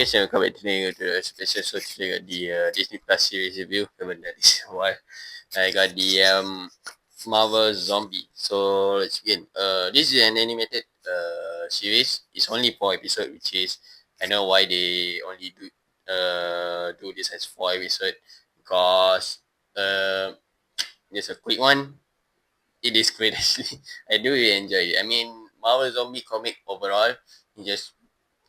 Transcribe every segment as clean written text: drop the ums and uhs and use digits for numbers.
guys, welcome back today to the special. So today got the Disney Plus series review. Haven't done this in a while. I got the Marvel Zombie. So let's begin. This is an animated series. It's only 4 episodes, which is I know why they only do this as 4 episodes because just a quick one. It is great actually. I do really enjoy it. I mean, Marvel Zombie comic overall is just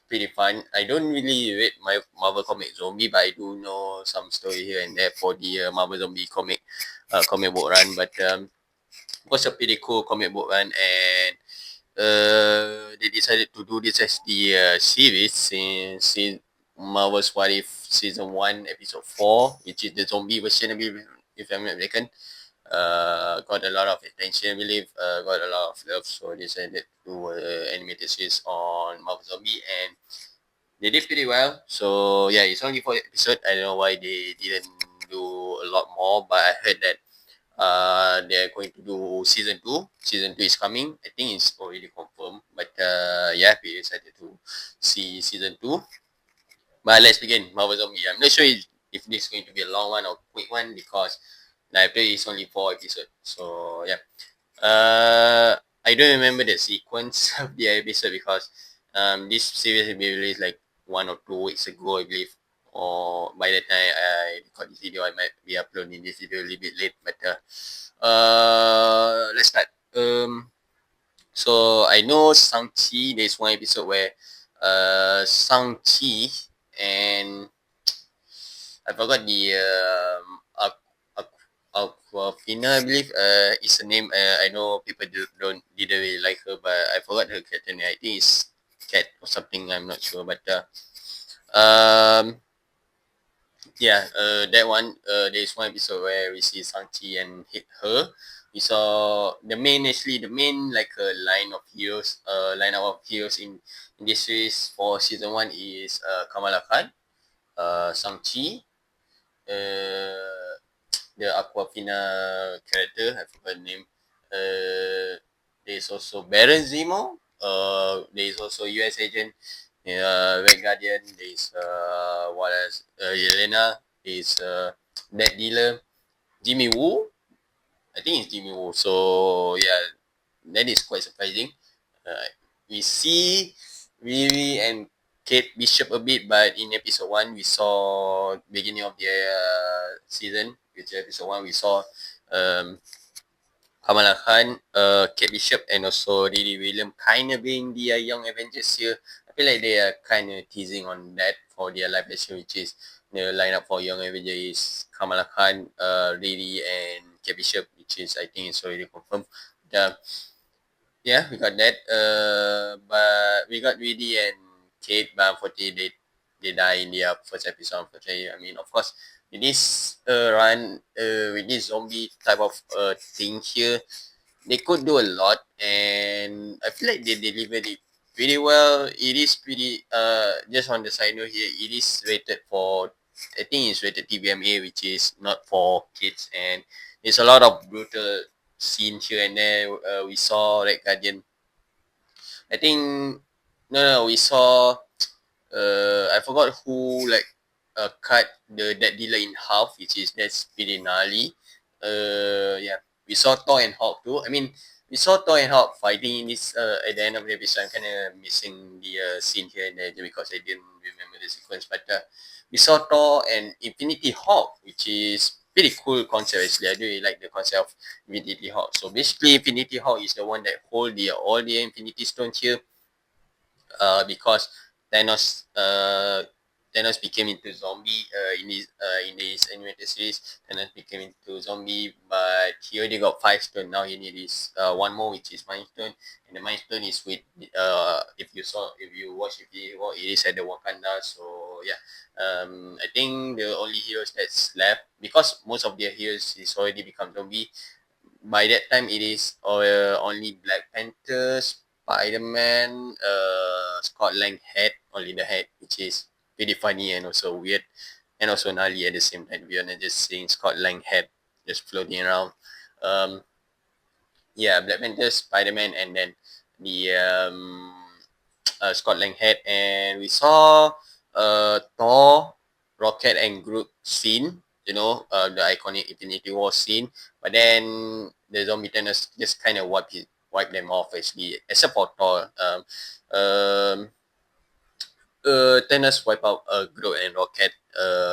pretty fun. I don't really read my Marvel comic zombie, but I do know some story here and there for the Marvel zombie comic book run. But it was a pretty cool comic book run, and they decided to do this as the series since Marvel's What If season 1 episode 4, which is the zombie version. I believe, if I'm not mistaken, got a lot of attention. I believe got a lot of love, so they decided to do animated series on Marvel Zombie, and they did pretty well. So yeah, it's only 4 episodes. I don't know why they didn't do a lot more, but I heard that they're going to do season 2. Season 2 is coming. I think it's already confirmed. But yeah, we decided to see season 2. But let's begin. Marvel Zombie. I'm not sure if this is going to be a long one or quick one because like it's only 4 episodes. So yeah. I don't remember the sequence of the episode because this series will be released like 1 or 2 weeks ago, I believe. Or by the time I record this video, I might be uploading this video a little bit late. But let's start. So I know Shang-Chi. There's one episode where Shang-Chi and I forgot the Aquafina, I believe. Is a name. I know people didn't really like her, but I forgot her character name. I think it's Cat or something. I'm not sure, but um, yeah. That one. There's one episode where we see Shang-Chi and hit her. We saw the main like line of heroes. Lineup of heroes in this series for season 1 is Kamala Khan, Shang-Chi, uh, the Aquafina character. I forgot the name. There's also Baron Zemo. There is also US Agent, Red Guardian. There's what else? Yelena. There's Dead Dealer. Jimmy Woo. I think it's Jimmy Woo. So yeah, that is quite surprising. Uh, we see Riri and Kate Bishop a bit, but in episode 1 we saw beginning of the season, which episode 1 we saw um, Kamala Khan, Kate Bishop, and also Riri William kind of being the young Avengers here. I feel like they are kind of teasing on that for their live action, which is the lineup for young Avengers is Kamala Khan, Riri, and Kate Bishop, which is I think it's already confirmed. The Yeah, we got that. But we got Reedy and Kate, but unfortunately they die in the first episode. Unfortunately, I mean, of course, with this run, with this zombie type of thing here, they could do a lot, and I feel like they delivered it pretty well. It is pretty. Just on the side note here, it is rated for. I think it's rated TVMA, which is not for kids, and there's a lot of brutal scenes here and there. We saw Red Guardian. I think no, we saw. I forgot who like cut the that dealer in half, which is that's pretty gnarly. Yeah, we saw Thor and Hulk too. I mean, we saw Thor and Hulk fighting in this at the end of the episode. I'm kind of missing the scene here and there because I didn't remember the sequence. But we saw Thor and Infinity Hulk, which is pretty cool concept actually. I do really like the concept of Infinity Hulk. So basically, Infinity Hulk is the one that hold the all the Infinity Stones here, because Thanos Thanos became into zombie in his animated series. Thanos became into zombie, but he already got 5 stone. Now he need is one more, which is Mind Stone, and the Mind Stone is with if you watch the video, it is at the Wakanda. So yeah, I think the only heroes that's left, because most of their heroes is already become zombie. By that time, it is only Black Panther, Spider-Man, Scott Lang head, only the head, which is pretty funny and also weird, and also gnarly at the same time. We are not just seeing Scott Lang head just floating around. Um, yeah, Black Panther, Spider-Man, and then the Scott Lang head, and we saw Thor, Rocket, and Groot scene. The iconic Infinity War scene. But then the zombie Thanos just kind of wipe them off actually, except for Thor. Um, Thanos wipe out Groot and Rocket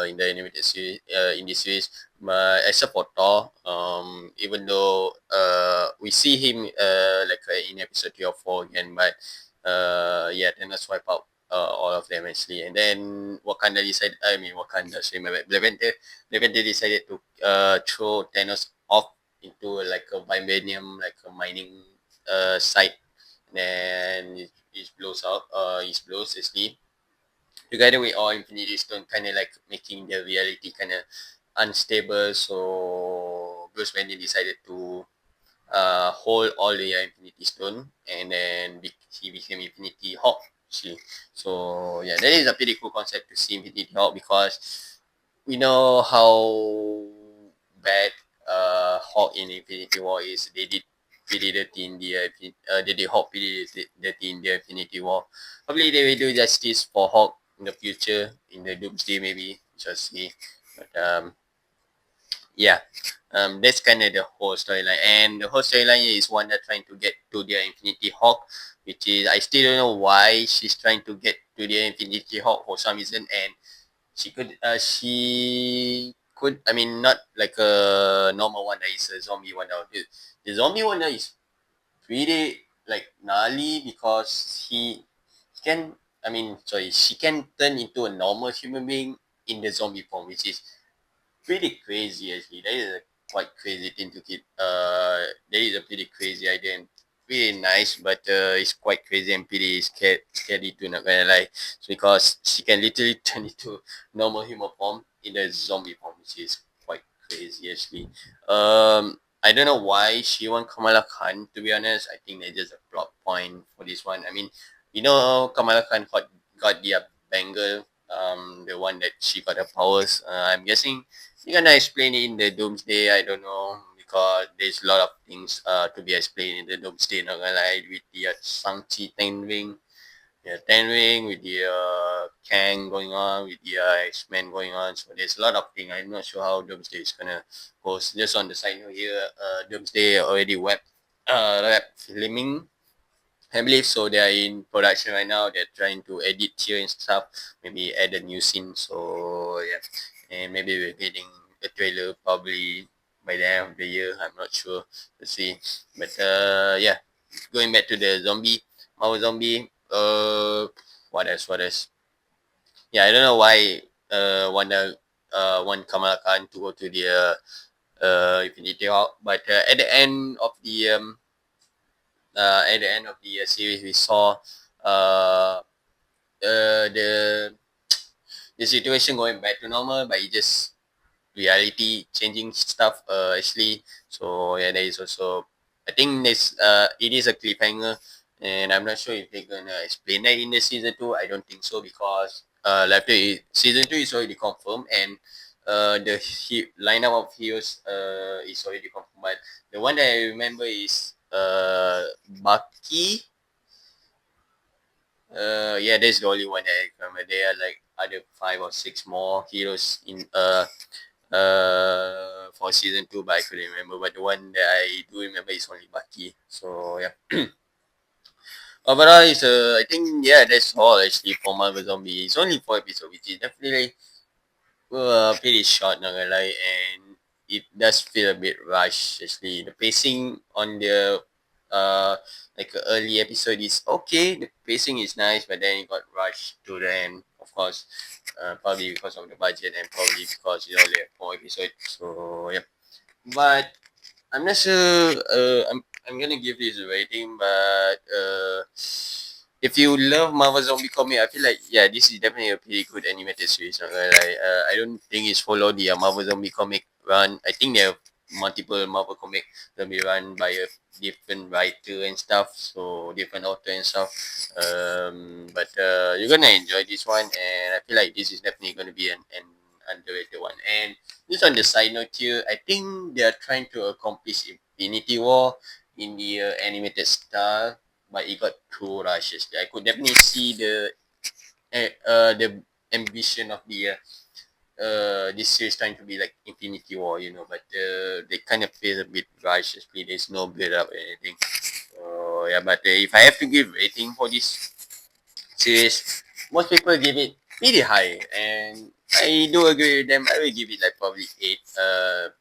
in the animated series in this series, but except for Thor, even though we see him in episode 3 or 4 again, but yeah, Thanos wipe out all of them actually, and then Wakanda, sorry, my bad, Black Panther decided to throw Thanos off into like a vibranium, like a mining site, and then it blows out, it blows actually together with all Infinity Stone, kind of like making the reality kind of unstable. So Bruce Banner decided to hold all the Infinity Stone, and then he became Infinity Hawk. See, so yeah, that is a pretty cool concept to see Infinity Hawk, because we know how bad Hawk in Infinity War is. They did pretty dirty in the they did Hawk pretty dirty in the Infinity War. Probably they will do justice for Hawk in the future, in the Doomsday maybe. Shall see. But yeah, that's kind of the whole storyline, and the whole storyline is Wanda trying to get to their Infinity Hawk, which is, I still don't know why she's trying to get to the Infinity Hawk for some reason, and she could, I mean, not like a normal one that is a zombie one now. The zombie one that is pretty like gnarly, because he can, I mean, sorry, she can turn into a normal human being in the zombie form, which is pretty crazy actually. That is a quite crazy thing to keep. That is a pretty crazy idea and pretty nice, but it's quite crazy and pretty scary too. Not gonna lie, it's because she can literally turn into normal human form in the zombie form, which is quite crazy actually. I don't know why she want Kamala Khan. To be honest, I think that's just a plot point for this one. I mean, Kamala Khan got the banger, the one that she got her powers. I'm guessing you're gonna explain it in the Doomsday. I don't know, because there's a lot of things to be explained in the Doomsday. Not gonna lie, with the Shang-Chi Ten Ring, with the Kang going on, with the X-Men going on. So there's a lot of things. I'm not sure how Doomsday is gonna go. Just on the side note here, Doomsday already web filming, I believe so. They are in production right now. They're trying to edit here and stuff. Maybe add a new scene. So yeah, and maybe we're getting a trailer probably by the end of the year. I'm not sure. Let's see. But yeah, going back to the Marvel zombie. What else? What else? Yeah, I don't know why want Kamala Khan to go to the Infinity War, but at the end of the series, we saw uh, the situation going back to normal, but it just reality changing stuff actually. So yeah, there is also, I think this it is a cliffhanger, and I'm not sure if they're gonna explain that in the season 2. I don't think so, because season 2 is already confirmed, and the lineup of heroes is already confirmed. But the one that I remember is Bucky. Yeah, that's the only one that I remember. There are like other 5 or 6 more heroes in for season 2, but I couldn't remember. But the one that I do remember is only Bucky. So yeah. Overall, I think, yeah, that's all actually for Marvel Zombie. It's only 4 episodes, which is definitely pretty short, not gonna lie, and it does feel a bit rushed. Actually, the pacing on the uh early episode is okay. The pacing is nice, but then it got rushed to the end. Of course, probably because of the budget, and probably because you only have 4 episodes. So yeah, but I'm not sure. I'm gonna give this a rating, but if you love Marvel Zombie comic, I feel like, yeah, this is definitely a pretty good animated series. Not gonna lie. I don't think it's follow the Marvel Zombie comic run. I think there are multiple Marvel comic that be run by a different writer and stuff, so different author and stuff. But you're gonna enjoy this one, and I feel like this is definitely gonna be an underrated one. And just on the side note here, I think they are trying to accomplish Infinity War in the animated style, but it got too rushed. I could definitely see the ambition of the this series trying to be like Infinity War, but they kind of feel a bit rushed. Especially there's no build up or anything. So yeah, but if I have to give rating for this series, most people give it pretty high, and I do agree with them. I will give it like probably 8.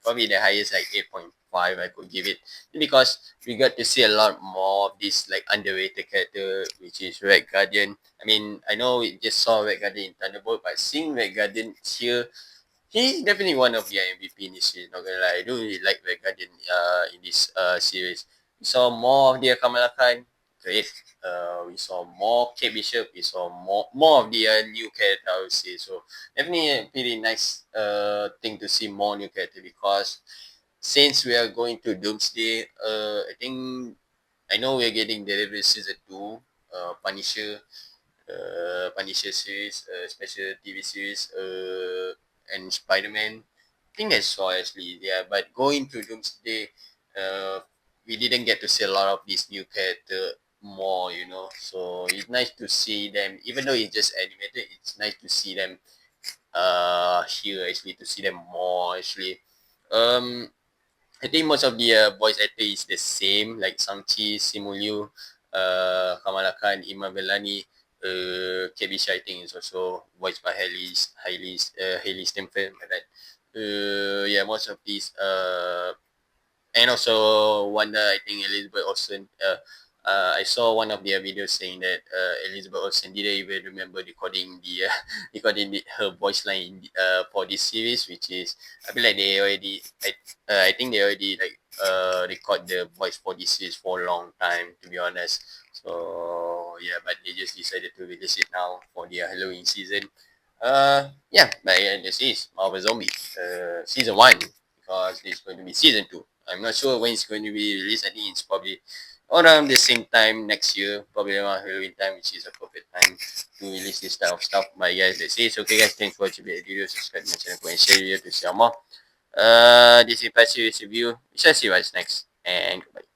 Probably the highest like 8.5. I could give it because we got to see a lot more of this like underrated character, which is Red Guardian. I mean, I know we just saw Red Guardian in Thunderbolt, but seeing Red Guardian here, he's definitely one of the MVP in this series. Not gonna lie, I do really like Red Guardian in this series. We saw more of the Kamala Khan. Great. We saw more Kate Bishop. We saw more of the new character, I would say. So definitely a pretty nice thing to see more new character because since we are going to Doomsday, I know we're getting delivery season 2, Punisher series, special TV series, and Spider-Man. I think that's all actually. Yeah, but going to Doomsday, we didn't get to see a lot of these new character more, So it's nice to see them, even though it's just animated. It's nice to see them here actually, to see them more actually. Um, I think most of the voice actor is the same, like Sang-Chi, Simu Liu, Kamala Khan, Iman Vellani, Kebisha, I think is also voiced by Hailey Steinfeld, like that. Yeah, most of these and also Wanda, I think Elizabeth Olsen. I saw one of their videos saying that Elizabeth Olsen didn't even remember recording her voice line for this series, which is I feel like I think they already like record the voice for this series for a long time, to be honest. So yeah, but they just decided to release it now for their Halloween season. Yeah, but yeah, this is Marvel Zombie season 1 because there's going to be season 2. I'm not sure when it's going to be released. I think it's probably around the same time next year, probably around Halloween time, which is a perfect time to release this type of stuff. But guys, that's it. So, okay, guys, thanks for watching the video. Subscribe to my channel and share the video to see more. This is Passive Review. We shall see you guys next, and goodbye.